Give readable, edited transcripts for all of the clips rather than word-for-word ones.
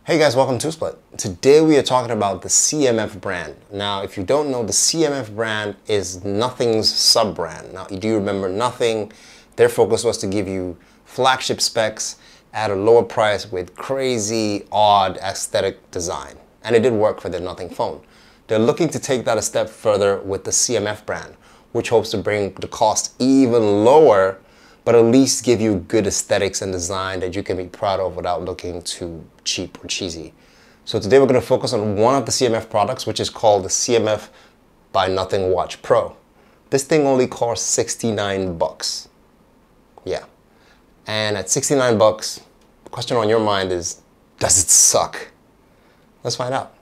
Hey guys, welcome to Split. Today we are talking about the CMF brand. Now, if you don't know, the CMF brand is Nothing's sub-brand. Now, do you remember Nothing? Their focus was to give you flagship specs at a lower price with crazy, odd aesthetic design. And it did work for their Nothing phone. They're looking to take that a step further with the CMF brand, which hopes to bring the cost even lower, but at least give you good aesthetics and design that you can be proud of without looking too cheap or cheesy. So today we're going to focus on one of the CMF products, which is called the CMF by Nothing Watch Pro. This thing only costs 69 bucks. Yeah. And at 69 bucks, the question on your mind is, does it suck? Let's find out.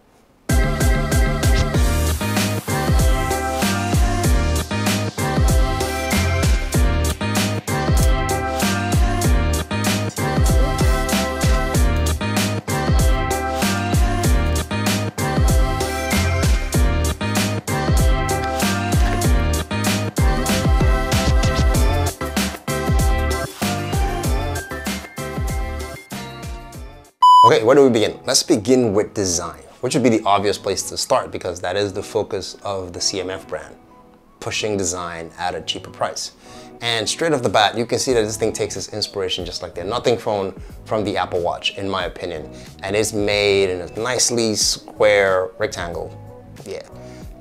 Okay, where do we begin? Let's begin with design, which would be the obvious place to start because that is the focus of the CMF brand, pushing design at a cheaper price. And straight off the bat, you can see that this thing takes its inspiration just like their Nothing phone from the Apple Watch, in my opinion. And it's made in a nicely square rectangle,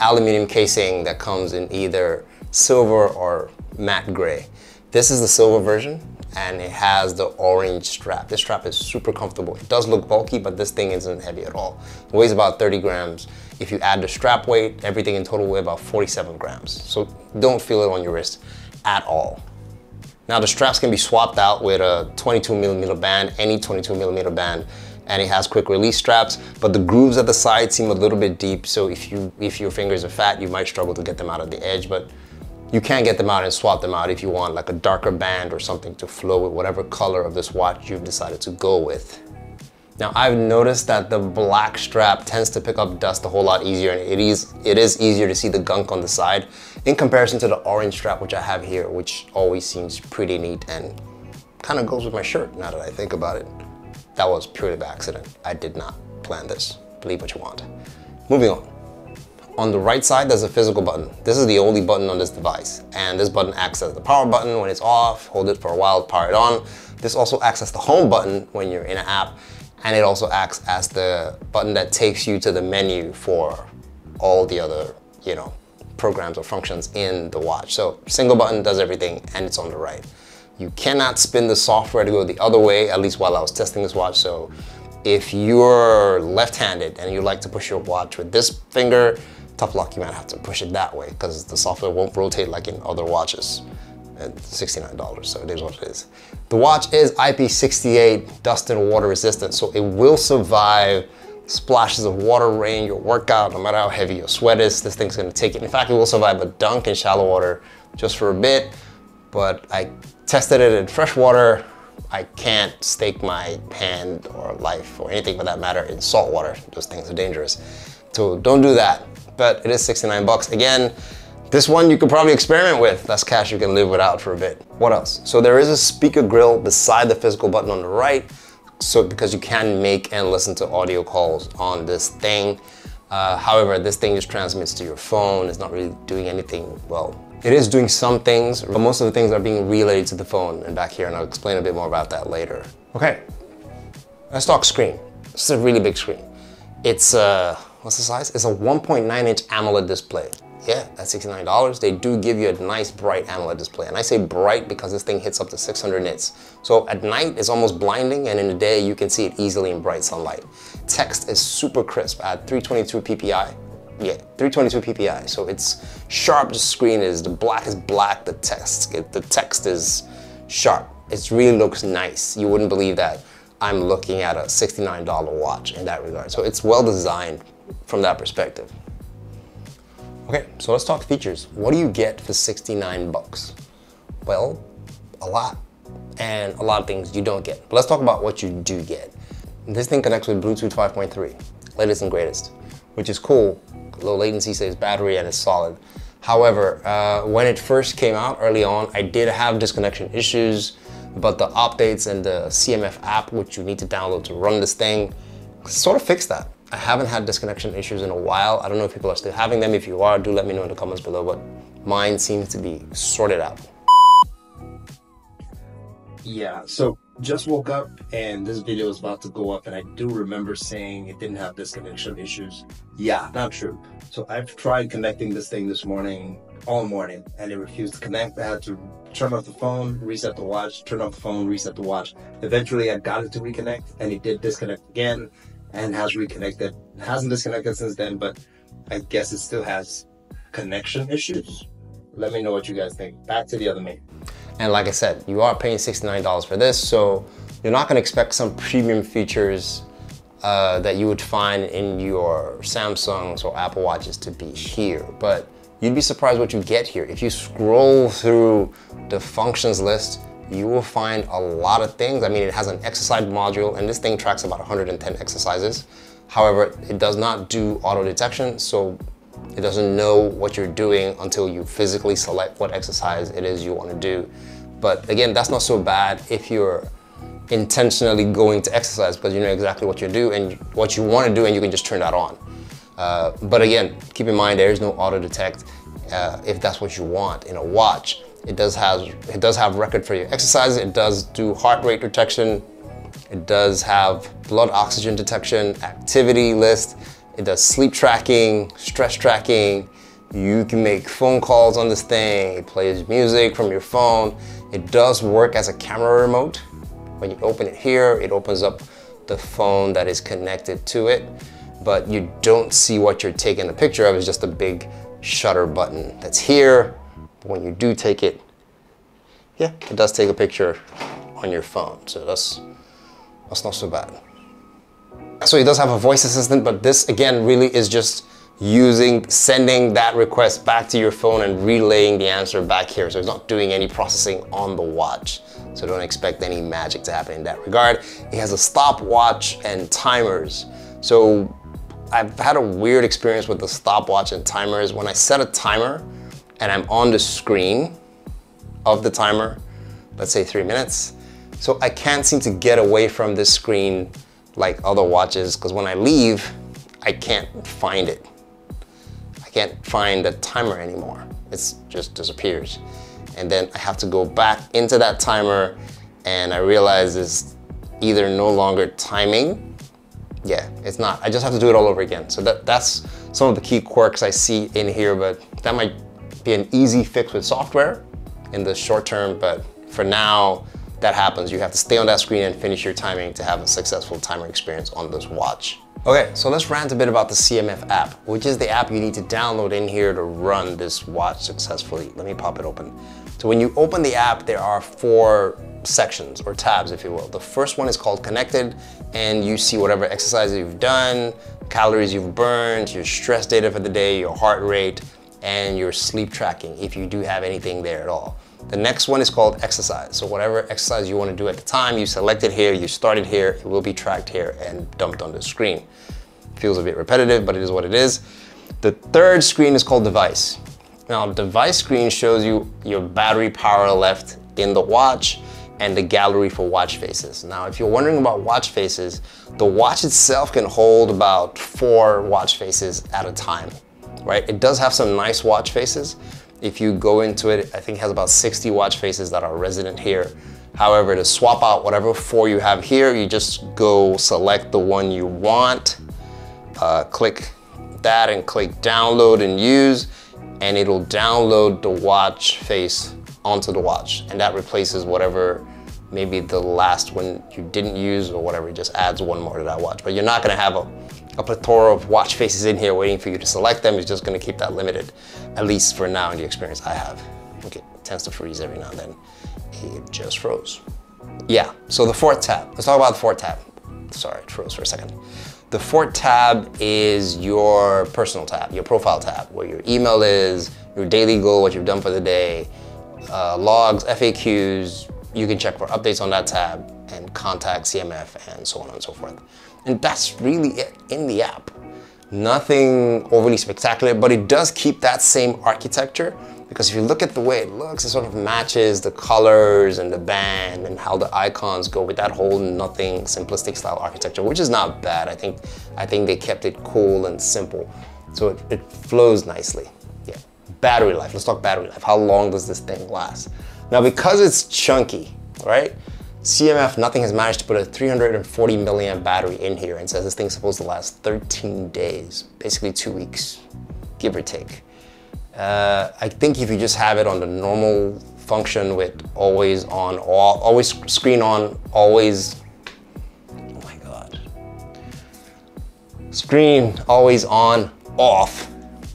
aluminum casing that comes in either silver or matte gray. This is the silver version, and it has the orange strap. This strap is super comfortable. It does look bulky, but this thing isn't heavy at all. It weighs about 30 grams. If you add the strap weight, everything in total weighs about 47 grams. So don't feel it on your wrist at all. Now the straps can be swapped out with a 22mm band, any 22mm band, and it has quick release straps, but the grooves at the side seem a little bit deep, so if your fingers are fat, you might struggle to get them out of the edge, but you can get them out and swap them out if you want like a darker band or something to flow with whatever color of this watch you've decided to go with. Now I've noticed that the black strap tends to pick up dust a whole lot easier, and it is easier to see the gunk on the side in comparison to the orange strap which I have here, which always seems pretty neat and kind of goes with my shirt now that I think about it. That was purely by accident. I did not plan this. Believe what you want. Moving on. On the right side, there's a physical button. This is the only button on this device. And this button acts as the power button when it's off. Hold it for a while, power it on. This also acts as the home button when you're in an app. And it also acts as the button that takes you to the menu for all the other, programs or functions in the watch. So single button does everything, and it's on the right. You cannot spin the software to go the other way, at least while I was testing this watch. So if you're left-handed and you like to push your watch with this finger, tough luck, you might have to push it that way because the software won't rotate like in other watches. At $69, so it is what it is. The watch is IP68 dust and water resistant, so it will survive splashes of water, rain, your workout, no matter how heavy your sweat is, this thing's gonna take it. In fact, it will survive a dunk in shallow water just for a bit, but I tested it in fresh water. I can't stake my hand or life or anything for that matter in salt water. Those things are dangerous. So don't do that. But it is 69 bucks. Again, this one you could probably experiment with. That's cash you can live without for a bit. What else? So there is a speaker grill beside the physical button on the right, so because you can make and listen to audio calls on this thing. However, this thing just transmits to your phone. It's not really doing anything. Well, it is doing some things, but most of the things are being relayed to the phone and back here, and I'll explain a bit more about that later. Okay, let's talk screen. This is a really big screen. It's what's the size? It's a 1.9-inch AMOLED display. Yeah, at $69, they do give you a nice bright AMOLED display. And I say bright because this thing hits up to 600 nits. So at night, it's almost blinding, and in the day, you can see it easily in bright sunlight. Text is super crisp at 322 ppi. Yeah, 322 ppi. So it's sharp. The screen is, the black is black. The text is sharp. It really looks nice. You wouldn't believe that I'm looking at a $69 watch in that regard. So it's well designed from that perspective. Okay, so let's talk features. What do you get for 69 bucks? Well, a lot. And a lot of things you don't get. But let's talk about what you do get. This thing connects with Bluetooth 5.3, latest and greatest, which is cool. Low latency, saves battery, and it's solid. However, when it first came out early on, I did have disconnection issues, but the updates and the CMF app, which you need to download to run this thing, sort of fix that. I haven't had disconnection issues in a while. I don't know if people are still having them. If you are, do let me know in the comments below, but mine seems to be sorted out. Yeah, so just woke up and this video is about to go up, and I do remember saying it didn't have disconnection issues. Yeah, not true. So I've tried connecting this thing this morning, all morning, and it refused to connect. I had to turn off the phone, reset the watch, turn off the phone, reset the watch. Eventually I got it to reconnect, and it did disconnect again and has reconnected. It hasn't disconnected since then, but I guess it still has connection issues. Let me know what you guys think. Back to the other me. And like I said, you are paying $69 for this, so you're not gonna expect some premium features that you would find in your Samsungs or Apple Watches to be here. But you'd be surprised what you get here. If you scroll through the functions list, you will find a lot of things. I mean, it has an exercise module, and this thing tracks about 110 exercises. However, it does not do auto detection, so it doesn't know what you're doing until you physically select what exercise it is you want to do. But again, that's not so bad if you're intentionally going to exercise, because you know exactly what you do and what you want to do, and you can just turn that on. But again, keep in mind there is no auto detect if that's what you want in a watch. It does have record for your exercises. It does do heart rate detection. It does have blood oxygen detection, activity list. It does sleep tracking, stress tracking. You can make phone calls on this thing. It plays music from your phone. It does work as a camera remote. When you open it here, it opens up the phone that is connected to it, but you don't see what you're taking a picture of. It's just a big shutter button that's here. But when you do take it, yeah, it does take a picture on your phone. So that's not so bad. So it does have a voice assistant, but this again really is just sending that request back to your phone and relaying the answer back here. So it's not doing any processing on the watch. So don't expect any magic to happen in that regard. It has a stopwatch and timers. So I've had a weird experience with the stopwatch and timers. When I set a timer and I'm on the screen of the timer, let's say 3 minutes, so I can't seem to get away from this screen like other watches, because when I leave, I can't find it. I can't find the timer anymore. It just disappears. And then I have to go back into that timer, and I realize it's either no longer timing. Yeah, it's not. I just have to do it all over again. So that's some of the key quirks I see in here, but that might be an easy fix with software in the short term, but for now, that happens. You have to stay on that screen and finish your timing to have a successful timer experience on this watch. Okay, so let's rant a bit about the CMF app, which is the app you need to download in here to run this watch successfully. Let me pop it open. So when you open the app, there are 4 sections or tabs, if you will. The first one is called Connected, and you see whatever exercises you've done, calories you've burned, your stress data for the day, your heart rate, and your sleep tracking, if you do have anything there at all. The next one is called Exercise. So whatever exercise you want to do at the time, you select it here, you start it here, it will be tracked here and dumped on the screen. Feels a bit repetitive, but it is what it is. The third screen is called Device. Now, device screen shows you your battery power left in the watch and the gallery for watch faces. Now, if you're wondering about watch faces, the watch itself can hold about 4 watch faces at a time, right? It does have some nice watch faces. If you go into it, I think it has about 60 watch faces that are resident here. However, to swap out whatever 4 you have here, you just go select the one you want, click that and click download and use, and it'll download the watch face onto the watch. And that replaces whatever, maybe the last one you didn't use or whatever, it just adds one more to that watch. But you're not gonna have a plethora of watch faces in here waiting for you to select them. It's just gonna keep that limited, at least for now in the experience I have. Okay, it tends to freeze every now and then. It just froze. Yeah, so the 4th tab. Let's talk about the 4th tab. Sorry, it froze for a second. The 4th tab is your personal tab, your profile tab, where your email is, your daily goal, what you've done for the day, logs, FAQs. You can check for updates on that tab and contact CMF and so on and so forth. And that's really it in the app. Nothing overly spectacular, but it does keep that same architecture. Because if you look at the way it looks, it sort of matches the colors and the band and how the icons go with that whole nothing simplistic style architecture, which is not bad. I think they kept it cool and simple. So it flows nicely. Yeah. Battery life, let's talk battery life. How long does this thing last? Now, because it's chunky, right? CMF, nothing has managed to put a 340 milliamp battery in here and says this thing's supposed to last 13 days, basically 2 weeks, give or take. I think if you just have it on the normal function with always on, always screen on, always, oh my God. Screen always on, off,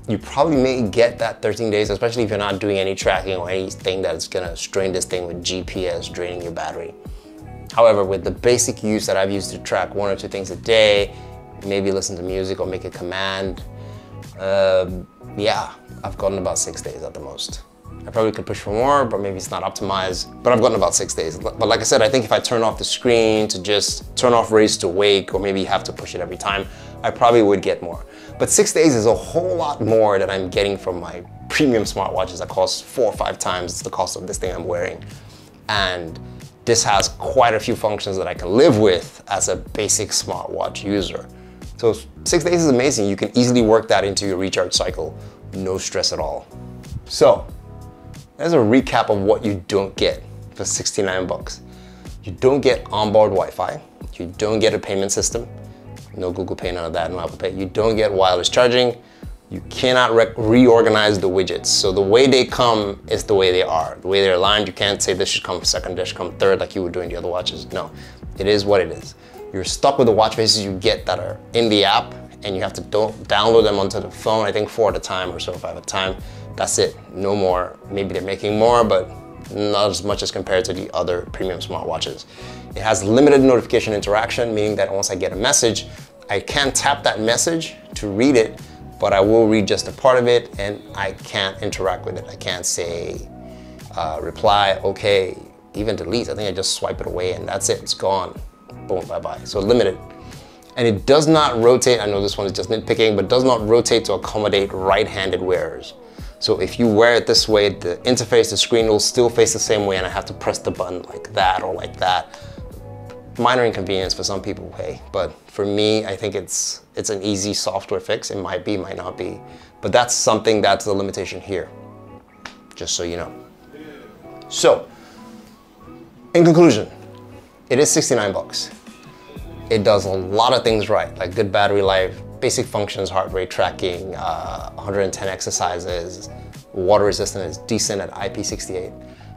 you probably may get that 13 days, especially if you're not doing any tracking or anything that's gonna strain this thing with GPS draining your battery. However, with the basic use that I've used to track 1 or 2 things a day, maybe listen to music or make a command, yeah, I've gotten about 6 days at the most. I probably could push for more, but maybe it's not optimized, but I've gotten about 6 days. But like I said, I think if I turn off the screen to just turn off raise to wake, or maybe have to push it every time, I probably would get more. But 6 days is a whole lot more than I'm getting from my premium smartwatches that cost 4 or 5 times the cost of this thing I'm wearing. And this has quite a few functions that I can live with as a basic smartwatch user. So 6 days is amazing. You can easily work that into your recharge cycle. No stress at all. So there's a recap of what you don't get for 69 bucks. You don't get onboard Wi-Fi. You don't get a payment system. No Google Pay, none of that, no Apple Pay. You don't get wireless charging. You cannot reorganize the widgets. So the way they come is the way they are. The way they're aligned, you can't say this should come second, this should come third like you would do in the other watches. No, it is what it is. You're stuck with the watch faces you get that are in the app, and you have to download them onto the phone, I think 4 at a time or so, 5 at a time. That's it, no more. Maybe they're making more, but not as much as compared to the other premium smartwatches. It has limited notification interaction, meaning that once I get a message, I can tap that message to read it, but I will read just a part of it and I can't interact with it. I can't say reply, okay, even delete. I think I just swipe it away and that's it, it's gone. Boom, bye-bye. So limited. And it does not rotate, I know this one is just nitpicking, but does not rotate to accommodate right-handed wearers. So if you wear it this way, the interface, the screen will still face the same way and I have to press the button like that or like that. Minor inconvenience for some people, hey, but for me, I think it's an easy software fix. It might be, might not be, but that's something that's the limitation here, just so you know. So, in conclusion, it is 69 bucks. It does a lot of things right, like good battery life, basic functions, heart rate tracking, 110 exercises, water resistant is decent at IP68.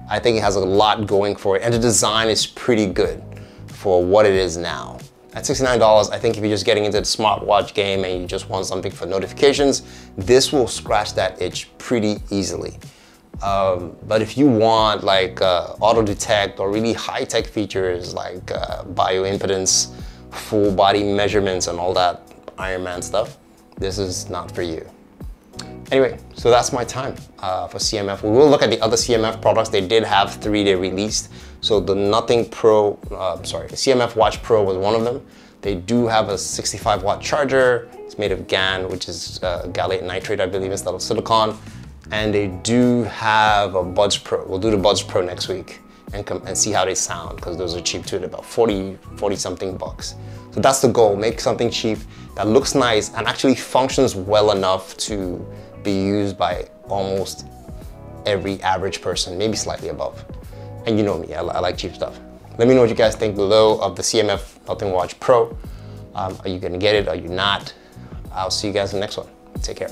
I think it has a lot going for it, and the design is pretty good for what it is now. At $69, I think if you're just getting into the smartwatch game and you just want something for notifications, this will scratch that itch pretty easily. But if you want like auto detect or really high-tech features like bioimpedance, full body measurements and all that Iron Man stuff, this is not for you. Anyway, so that's my time for CMF. We will look at the other CMF products. They did have 3 they released. So the Nothing Pro, the CMF Watch Pro was one of them. They do have a 65 watt charger. It's made of GaN, which is gallate nitrate, I believe, instead of silicon. And they do have a Buds Pro. We'll do the Buds Pro next week and see how they sound, because those are cheap too. They're about 40 something bucks. So that's the goal, make something cheap that looks nice and actually functions well enough to be used by almost every average person, maybe slightly above. And you know me, I like cheap stuff. Let me know what you guys think below of the CMF Nothing Watch Pro. Are you gonna get it? Are you not? I'll see you guys in the next one. Take care.